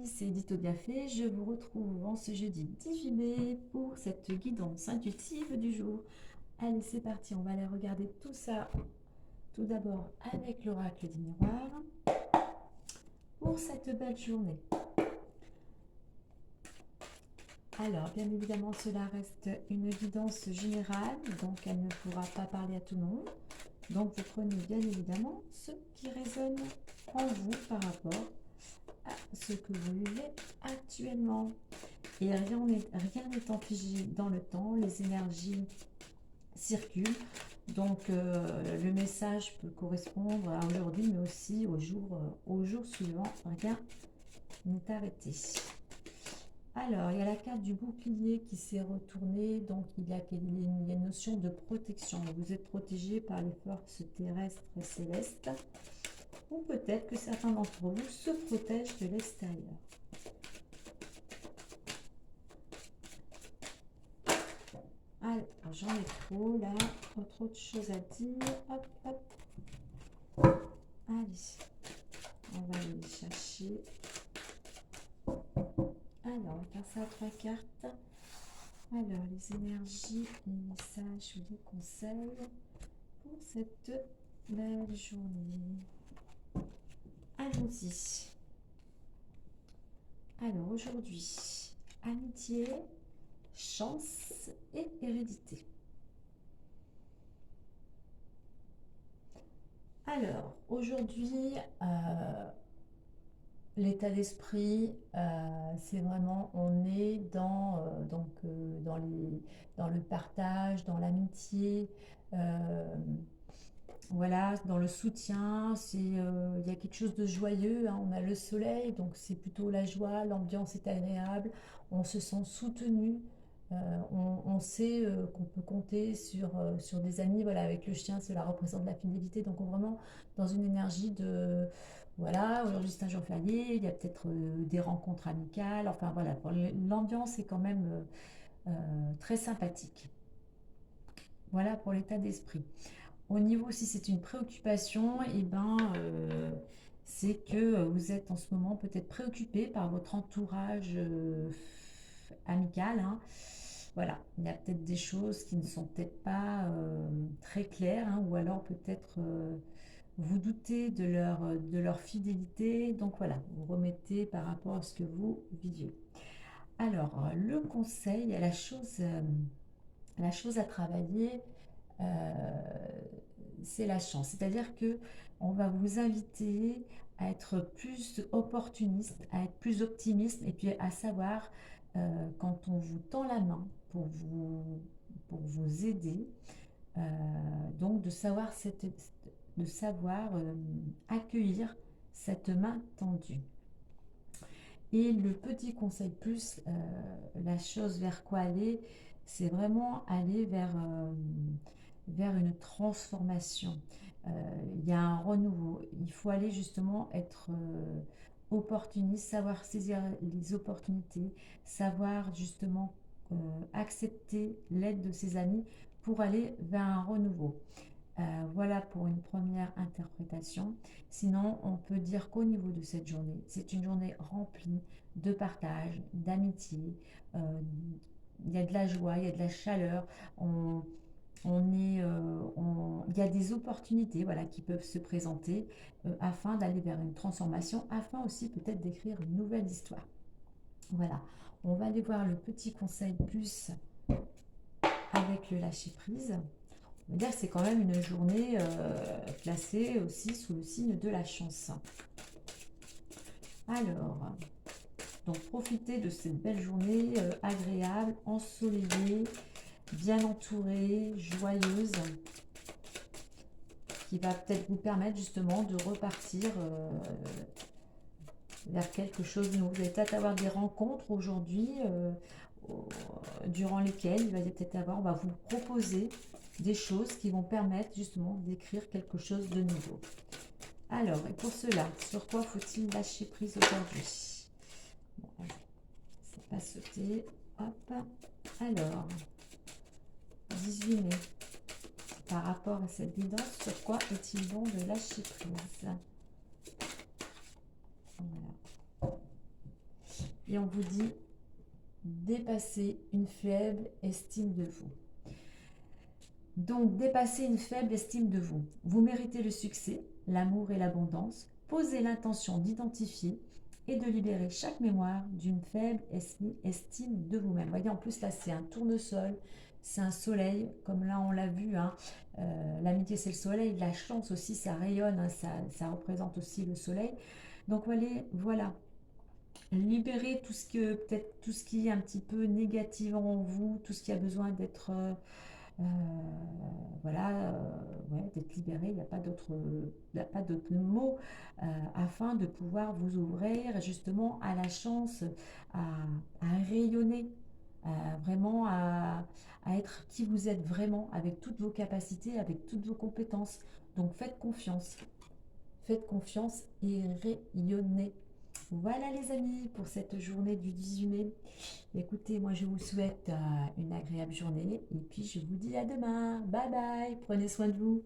c'est Edith Audiafé. Je vous retrouve en ce jeudi 18 mai pour cette guidance intuitive du jour. Allez, c'est parti, on va aller regarder tout ça tout d'abord avec l'oracle du miroir pour cette belle journée. Alors, bien évidemment, cela reste une guidance générale, donc elle ne pourra pas parler à tout le monde. Donc, vous prenez bien évidemment ce qui résonne en vous par rapport à ce que vous vivez actuellement. Et rien n'étant figé dans le temps, les énergies circulent. Donc, le message peut correspondre à aujourd'hui, mais aussi au jour suivant. Rien n'est arrêté. Alors, il y a la carte du bouclier qui s'est retournée, donc il y a une notion de protection. Vous êtes protégé par les forces terrestres et célestes, ou peut-être que certains d'entre vous se protègent de l'extérieur. Alors, j'en ai trop là, trop de choses à dire. Hop, hop. Allez, on va aller les chercher. Alors, on va faire ça à 3 cartes. Alors, les énergies, les messages ou les conseils pour cette belle journée. Allons-y. Alors, aujourd'hui, amitié, chance et hérédité. Alors, aujourd'hui, l'état d'esprit, c'est vraiment, on est dans le partage, dans l'amitié, voilà, dans le soutien. Il y a quelque chose de joyeux, hein. On a le soleil, donc c'est plutôt la joie, l'ambiance est agréable, on se sent soutenu. On sait qu'on peut compter sur des amis. Voilà, avec le chien, cela représente la fidélité. Donc, on est vraiment dans une énergie de, voilà, aujourd'hui c'est un jour férié, il y a peut-être des rencontres amicales. Enfin, voilà, l'ambiance est quand même très sympathique. Voilà pour l'état d'esprit. Au niveau, si c'est une préoccupation, et ben, c'est que vous êtes en ce moment peut-être préoccupé par votre entourage amical, hein. Voilà, il y a peut-être des choses qui ne sont peut-être pas très claires, hein, ou alors peut-être vous doutez de leur fidélité. Donc voilà, vous remettez par rapport à ce que vous viviez. Alors, le conseil, la chose à travailler, c'est la chance. C'est-à-dire que on va vous inviter à être plus opportuniste, à être plus optimiste, et puis à savoir, quand on vous tend la main pour vous aider, euh, donc de savoir accueillir cette main tendue. Et le petit conseil plus, la chose vers quoi aller, c'est vraiment aller vers une transformation. Il y a un renouveau. Il faut aller justement être opportuniste, savoir saisir les opportunités, savoir justement accepter l'aide de ses amis pour aller vers un renouveau. Voilà pour une première interprétation. Sinon, on peut dire qu'au niveau de cette journée, c'est une journée remplie de partage, d'amitié. euh, il y a de la joie, il y a de la chaleur. Il y a des opportunités, voilà, qui peuvent se présenter afin d'aller vers une transformation, afin aussi peut-être d'écrire une nouvelle histoire. Voilà, on va aller voir le petit conseil plus avec le lâcher prise. On va dire que c'est quand même une journée placée aussi sous le signe de la chance. Alors, donc profitez de cette belle journée agréable, ensoleillée, bien entourée, joyeuse, qui va peut-être vous permettre justement de repartir vers quelque chose de nouveau. Vous allez peut-être avoir des rencontres aujourd'hui durant lesquelles il va peut-être avoir, on va vous proposer des choses qui vont permettre justement d'écrire quelque chose de nouveau. Alors, et pour cela, sur quoi faut-il lâcher prise aujourd'hui? Bon, c'est pas sauté. Hop. Alors, 18 mai. Par rapport à cette guidance, sur quoi est-il bon de lâcher prise? Voilà. et on vous dit dépasser une faible estime de vous. Donc, dépasser une faible estime de vous. Vous méritez le succès, l'amour et l'abondance. Posez l'intention d'identifier et de libérer chaque mémoire d'une faible estime de vous-même. Voyez, en plus, là, c'est un tournesol, c'est un soleil, comme là, on l'a vu. Hein. L'amitié, c'est le soleil. La chance aussi, ça rayonne, hein, ça représente aussi le soleil. Donc, voilà. Libérez tout ce que, peut-être tout ce qui est un petit peu négatif en vous, tout ce qui a besoin d'être... euh, voilà, ouais, d'être libéré, il n'y a pas d'autre mot afin de pouvoir vous ouvrir justement à la chance, à, à rayonner, vraiment à être qui vous êtes vraiment avec toutes vos capacités, avec toutes vos compétences. Donc faites confiance et rayonnez. Voilà les amis pour cette journée du 18 mai. Écoutez, moi je vous souhaite une agréable journée et puis je vous dis à demain. Bye bye, prenez soin de vous.